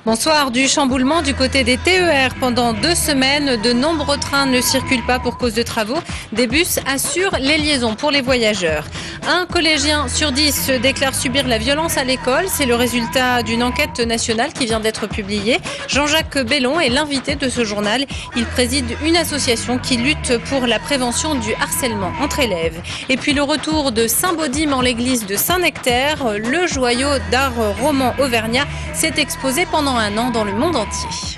Bonsoir. Du chamboulement du côté des TER. Pendant 2 semaines, de nombreux trains ne circulent pas pour cause de travaux. Des bus assurent les liaisons pour les voyageurs. Un collégien sur 10 se déclare subir la violence à l'école. C'est le résultat d'une enquête nationale qui vient d'être publiée. Jean-Jacques Bellon est l'invité de ce journal. Il préside une association qui lutte pour la prévention du harcèlement entre élèves. Et puis le retour de Saint-Baudime en l'église de Saint-Nectaire. Le joyau d'art roman auvergnat s'est exposé pendant un an dans le monde entier.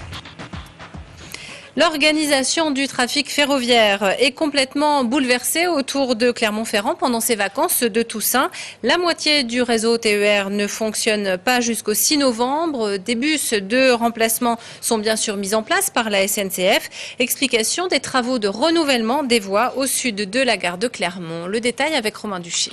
L'organisation du trafic ferroviaire est complètement bouleversée autour de Clermont-Ferrand pendant ces vacances de Toussaint. La moitié du réseau TER ne fonctionne pas jusqu'au 6 novembre. Des bus de remplacement sont bien sûr mis en place par la SNCF. Explication des travaux de renouvellement des voies au sud de la gare de Clermont. Le détail avec Romain Duché.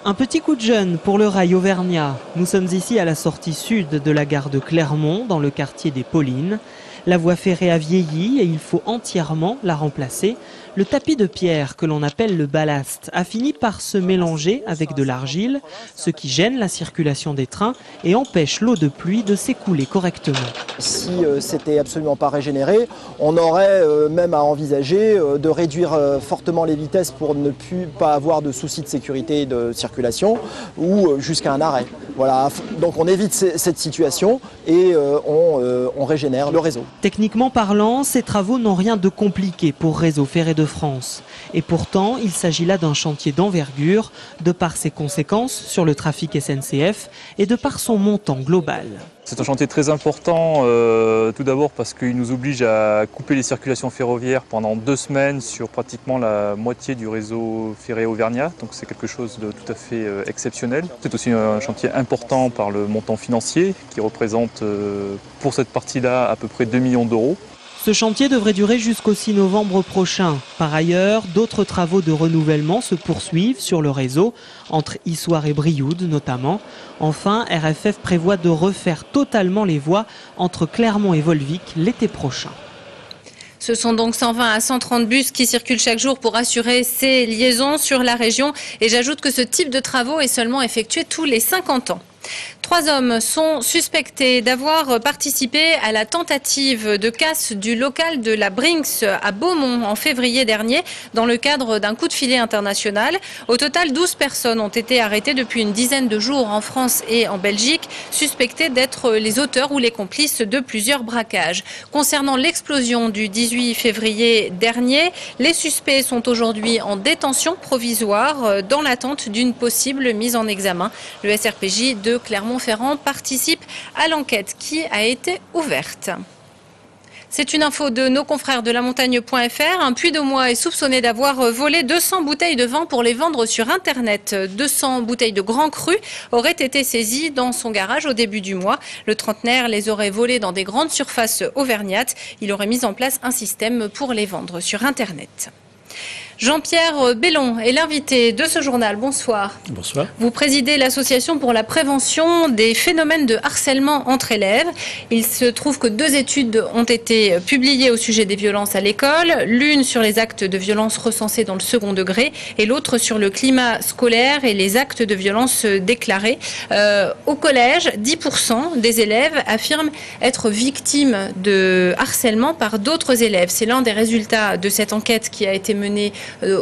Un petit coup de jeune pour le rail auvergnat. Nous sommes ici à la sortie sud de la gare de Clermont, dans le quartier des Paulines. La voie ferrée a vieilli et il faut entièrement la remplacer. Le tapis de pierre que l'on appelle le ballast a fini par se mélanger avec de l'argile, ce qui gêne la circulation des trains et empêche l'eau de pluie de s'écouler correctement. Si c'était absolument pas régénéré, on aurait même à envisager de réduire fortement les vitesses pour ne plus pas avoir de soucis de sécurité et de circulation ou jusqu'à un arrêt. Voilà, donc on évite cette situation et on régénère le réseau. Techniquement parlant, ces travaux n'ont rien de compliqué pour Réseau Ferré de France. Et pourtant, il s'agit là d'un chantier d'envergure, de par ses conséquences sur le trafic SNCF et de par son montant global. C'est un chantier très important, tout d'abord parce qu'il nous oblige à couper les circulations ferroviaires pendant 2 semaines sur pratiquement la moitié du réseau ferré auvergnat. Donc c'est quelque chose de tout à fait exceptionnel. C'est aussi un chantier important par le montant financier qui représente pour cette partie-là à peu près 2 millions d'euros. Ce chantier devrait durer jusqu'au 6 novembre prochain. Par ailleurs, d'autres travaux de renouvellement se poursuivent sur le réseau, entre Issoire et Brioude notamment. Enfin, RFF prévoit de refaire totalement les voies entre Clermont et Volvic l'été prochain. Ce sont donc 120 à 130 bus qui circulent chaque jour pour assurer ces liaisons sur la région. Et j'ajoute que ce type de travaux est seulement effectué tous les 50 ans. 3 hommes sont suspectés d'avoir participé à la tentative de casse du local de la Brinks à Beaumont en février dernier dans le cadre d'un coup de filet international. Au total, 12 personnes ont été arrêtées depuis une dizaine de jours en France et en Belgique, suspectées d'être les auteurs ou les complices de plusieurs braquages. Concernant l'explosion du 18 février dernier, les suspects sont aujourd'hui en détention provisoire dans l'attente d'une possible mise en examen. Le SRPJ de Clermont-Ferrand participe à l'enquête qui a été ouverte. C'est une info de nos confrères de lamontagne.fr. Un Puy-de-Dômois est soupçonné d'avoir volé 200 bouteilles de vin pour les vendre sur Internet. 200 bouteilles de Grand Cru auraient été saisies dans son garage au début du mois. Le trentenaire les aurait volées dans des grandes surfaces auvergnates. Il aurait mis en place un système pour les vendre sur Internet. Jean-Pierre Bellon est l'invité de ce journal. Bonsoir. Bonsoir. Vous présidez l'association pour la prévention des phénomènes de harcèlement entre élèves. Il se trouve que 2 études ont été publiées au sujet des violences à l'école. L'une sur les actes de violence recensés dans le second degré et l'autre sur le climat scolaire et les actes de violence déclarés. Au collège, 10% des élèves affirment être victimes de harcèlement par d'autres élèves. C'est l'un des résultats de cette enquête qui a été menée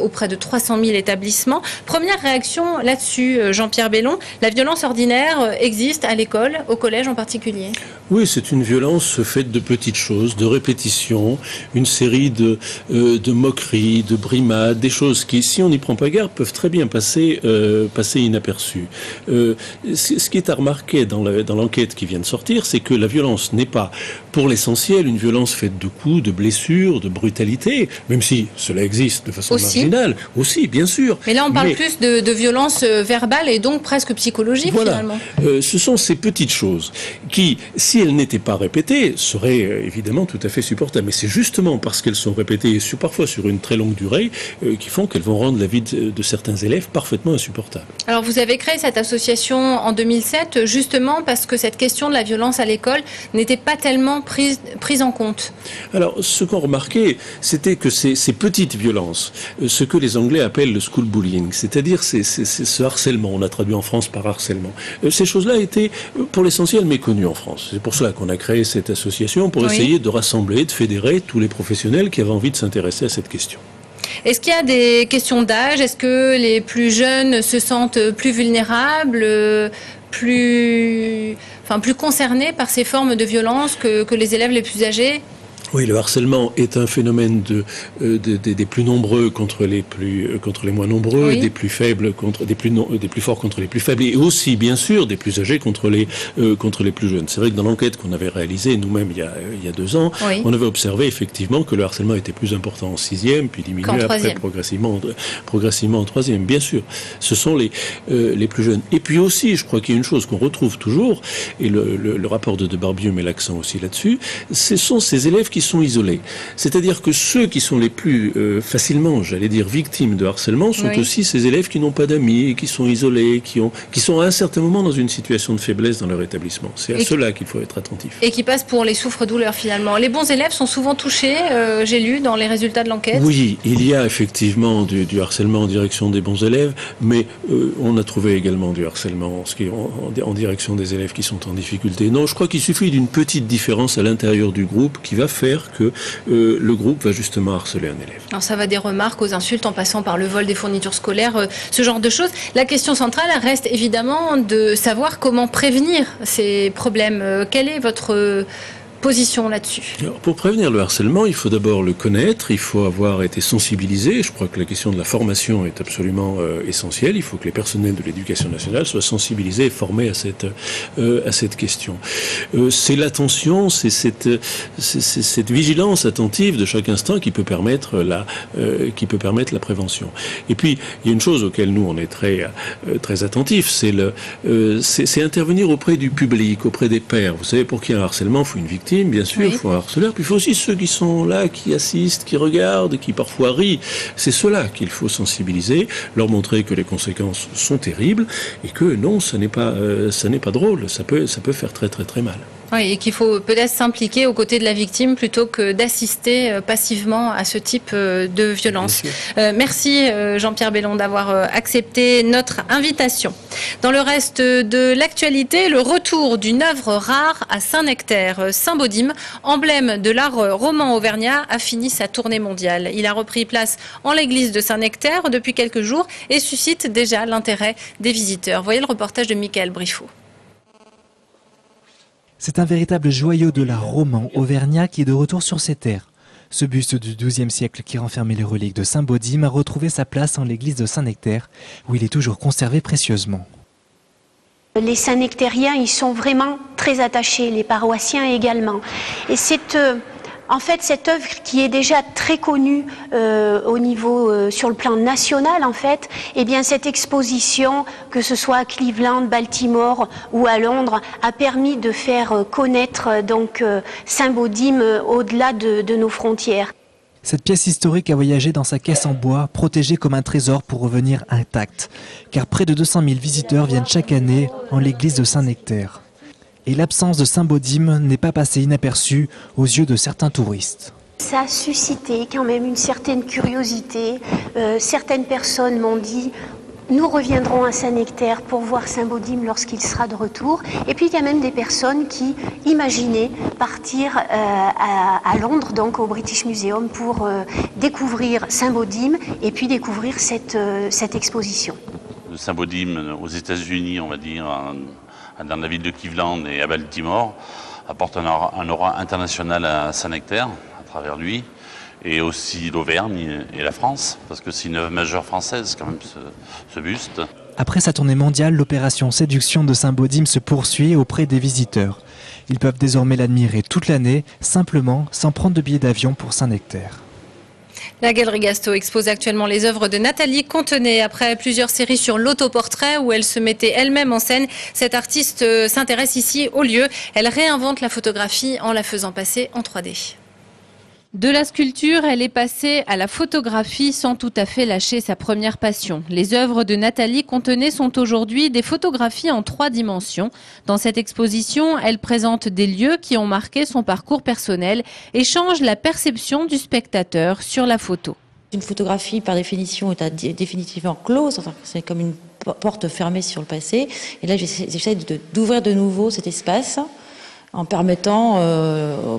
auprès de 300 000 établissements. Première réaction là-dessus, Jean-Pierre Bellon, la violence ordinaire existe à l'école, au collège en particulier? Oui, c'est une violence faite de petites choses, de répétitions, une série de moqueries, de brimades, des choses qui, si on n'y prend pas garde, peuvent très bien passer inaperçues. Ce qui est à remarquer dans l'enquête qui vient de sortir, c'est que la violence n'est pas, pour l'essentiel, une violence faite de coups, de blessures, de brutalité, même si cela existe de façon marginale, aussi, bien sûr. Mais là, on parle plus de violence verbale et donc presque psychologique, finalement. Ce sont ces petites choses qui, si elles n'étaient pas répétées, seraient évidemment tout à fait supportables. Mais c'est justement parce qu'elles sont répétées, parfois sur une très longue durée, qui font qu'elles vont rendre la vie de certains élèves parfaitement insupportable. Alors, vous avez créé cette association en 2007, justement parce que cette question de la violence à l'école n'était pas tellement prise en compte. Alors, ce qu'on remarquait, c'était que ces petites violences ce que les Anglais appellent le school bullying, c'est-à-dire c'est ce harcèlement, on l'a traduit en France par harcèlement. Ces choses-là étaient pour l'essentiel méconnues en France. C'est pour cela qu'on a créé cette association, pour essayer de rassembler, de fédérer tous les professionnels qui avaient envie de s'intéresser à cette question. Est-ce qu'il y a des questions d'âge? Est-ce que les plus jeunes se sentent plus vulnérables, plus concernés par ces formes de violence que les élèves les plus âgés? Oui, le harcèlement est un phénomène des plus nombreux contre les moins nombreux, des plus faibles des plus forts contre les plus faibles, et aussi bien sûr des plus âgés contre les plus jeunes. C'est vrai que dans l'enquête qu'on avait réalisée nous-mêmes il y a 2 ans, on avait observé effectivement que le harcèlement était plus important en 6e, puis diminuait après progressivement en 3e. Bien sûr, ce sont les plus jeunes. Et puis aussi, je crois qu'il y a une chose qu'on retrouve toujours, et le rapport de Barbieux met l'accent aussi là-dessus, ce sont ces élèves qui sont isolés. C'est-à-dire que ceux qui sont les plus facilement, j'allais dire, victimes de harcèlement sont aussi ces élèves qui n'ont pas d'amis, qui sont isolés, qui sont à un certain moment dans une situation de faiblesse dans leur établissement. C'est à cela qu'il faut être attentif. Et qui passent pour les souffres-douleurs finalement. Les bons élèves sont souvent touchés, j'ai lu dans les résultats de l'enquête. Oui, il y a effectivement du harcèlement en direction des bons élèves, mais on a trouvé également du harcèlement en direction des élèves qui sont en difficulté. Non, je crois qu'il suffit d'une petite différence à l'intérieur du groupe qui va faire que le groupe va justement harceler un élève. Alors ça va des remarques aux insultes en passant par le vol des fournitures scolaires, ce genre de choses. La question centrale reste évidemment de savoir comment prévenir ces problèmes. Quelle est votre position là-dessus? Pour prévenir le harcèlement, il faut d'abord le connaître, il faut avoir été sensibilisé. Je crois que la question de la formation est absolument essentielle. Il faut que les personnels de l'éducation nationale soient sensibilisés et formés à cette question. C'est l'attention, c'est cette vigilance attentive de chaque instant qui peut permettre la prévention. Et puis, il y a une chose auquel nous on est très attentifs, c'est intervenir auprès du public, auprès des pairs. Vous savez, pour qu'il y ait un harcèlement, il faut une victime. Bien sûr, il faut un harceleur, puis il faut aussi ceux qui sont là, qui assistent, qui regardent, qui parfois rient. C'est ceux-là qu'il faut sensibiliser, leur montrer que les conséquences sont terribles et que non, ça n'est pas drôle, ça peut faire très très très mal. Oui, et qu'il faut peut-être s'impliquer aux côtés de la victime plutôt que d'assister passivement à ce type de violence. Merci Jean-Pierre Bellon d'avoir accepté notre invitation. Dans le reste de l'actualité, le retour d'une œuvre rare à Saint-Nectaire. Saint-Baudim, emblème de l'art roman auvergnat, a fini sa tournée mondiale. Il a repris place en l'église de Saint-Nectaire depuis quelques jours et suscite déjà l'intérêt des visiteurs. Voyez le reportage de Michael Briffaut. C'est un véritable joyau de l'art roman auvergnat qui est de retour sur ses terres. Ce buste du XIIe siècle qui renfermait les reliques de Saint-Baudim a retrouvé sa place en l'église de Saint-Nectaire, où il est toujours conservé précieusement. Les Saint-Nectairiens, ils sont vraiment très attachés, les paroissiens également. Et c'est en fait cette œuvre qui est déjà très connue au niveau sur le plan national en fait, et bien cette exposition, que ce soit à Cleveland, Baltimore ou à Londres, a permis de faire connaître donc Saint-Baudim au-delà de nos frontières. Cette pièce historique a voyagé dans sa caisse en bois, protégée comme un trésor pour revenir intacte, car près de 200 000 visiteurs viennent chaque année en l'église de Saint-Nectaire. Et l'absence de Saint-Baudim n'est pas passée inaperçue aux yeux de certains touristes. Ça a suscité quand même une certaine curiosité. Certaines personnes m'ont dit « Nous reviendrons à Saint-Nectaire pour voir Saint-Baudim lorsqu'il sera de retour ». Et puis il y a même des personnes qui imaginaient partir à Londres, donc au British Museum, pour découvrir Saint-Baudim et puis découvrir cette exposition. Saint-Baudim aux États-Unis, on va dire, dans la ville de Cleveland et à Baltimore, apporte un aura international à Saint-Nectaire, à travers lui, et aussi l'Auvergne et la France, parce que c'est une œuvre majeure française quand même, ce buste. Après sa tournée mondiale, l'opération Séduction de Saint-Baudim se poursuit auprès des visiteurs. Ils peuvent désormais l'admirer toute l'année, simplement, sans prendre de billet d'avion pour Saint-Nectaire. La Galerie Gasto expose actuellement les œuvres de Nathalie Contenay. Après plusieurs séries sur l'autoportrait où elle se mettait elle-même en scène, cette artiste s'intéresse ici au lieu. Elle réinvente la photographie en la faisant passer en 3D. De la sculpture, elle est passée à la photographie sans tout à fait lâcher sa première passion. Les œuvres de Nathalie Contenay sont aujourd'hui des photographies en 3 dimensions. Dans cette exposition, elle présente des lieux qui ont marqué son parcours personnel et change la perception du spectateur sur la photo. Une photographie, par définition, est définitivement close, c'est comme une porte fermée sur le passé. Et là, j'essaie d'ouvrir de nouveau cet espace en permettant à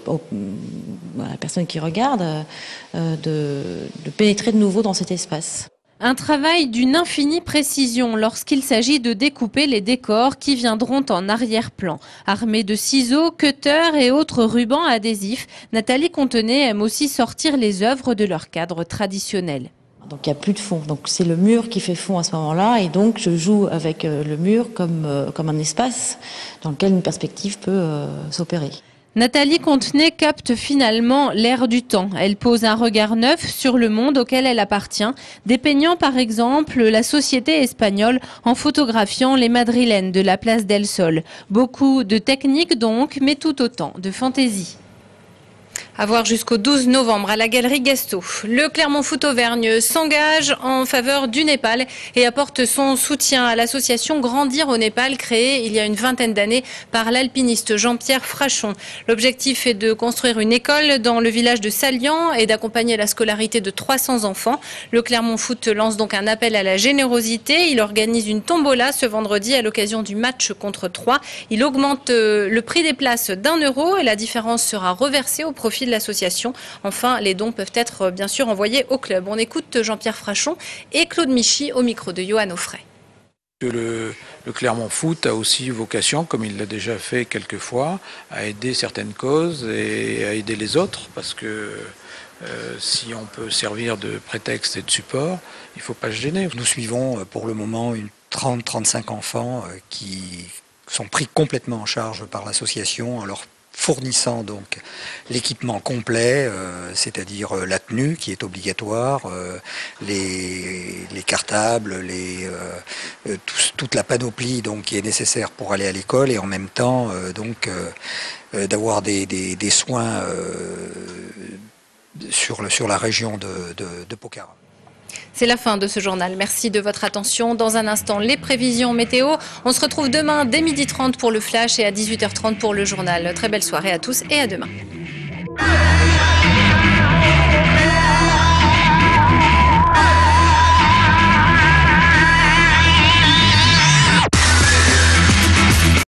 la personne qui regarde de pénétrer de nouveau dans cet espace. Un travail d'une infinie précision lorsqu'il s'agit de découper les décors qui viendront en arrière-plan. Armée de ciseaux, cutters et autres rubans adhésifs, Nathalie Contenet aime aussi sortir les œuvres de leur cadre traditionnel. Donc il n'y a plus de fond, donc c'est le mur qui fait fond à ce moment-là, et donc je joue avec le mur comme un espace dans lequel une perspective peut s'opérer. Nathalie Contenet capte finalement l'air du temps. Elle pose un regard neuf sur le monde auquel elle appartient, dépeignant par exemple la société espagnole en photographiant les madrilènes de la place del Sol. Beaucoup de technique donc, mais tout autant de fantaisie. À voir jusqu'au 12 novembre à la Galerie Gastaud. Le Clermont Foot Auvergne s'engage en faveur du Népal et apporte son soutien à l'association Grandir au Népal, créée il y a une vingtaine d'années par l'alpiniste Jean-Pierre Frachon. L'objectif est de construire une école dans le village de Salian et d'accompagner la scolarité de 300 enfants. Le Clermont Foot lance donc un appel à la générosité. Il organise une tombola ce vendredi à l'occasion du match contre Troyes. Il augmente le prix des places d'1 € et la différence sera reversée au profit de l'association. Enfin, les dons peuvent être bien sûr envoyés au club. On écoute Jean-Pierre Frachon et Claude Michy au micro de Johan Offray. Le Clermont Foot a aussi vocation, comme il l'a déjà fait quelques fois, à aider certaines causes et à aider les autres, parce que si on peut servir de prétexte et de support, il ne faut pas se gêner. Nous suivons pour le moment 30-35 enfants qui sont pris complètement en charge par l'association en leur fournissant donc l'équipement complet, c'est-à-dire la tenue qui est obligatoire, les cartables, toute la panoplie donc qui est nécessaire pour aller à l'école, et en même temps d'avoir des soins sur la région de Pokhara. C'est la fin de ce journal. Merci de votre attention. Dans un instant, les prévisions météo. On se retrouve demain dès 12h30 pour le flash et à 18h30 pour le journal. Très belle soirée à tous et à demain.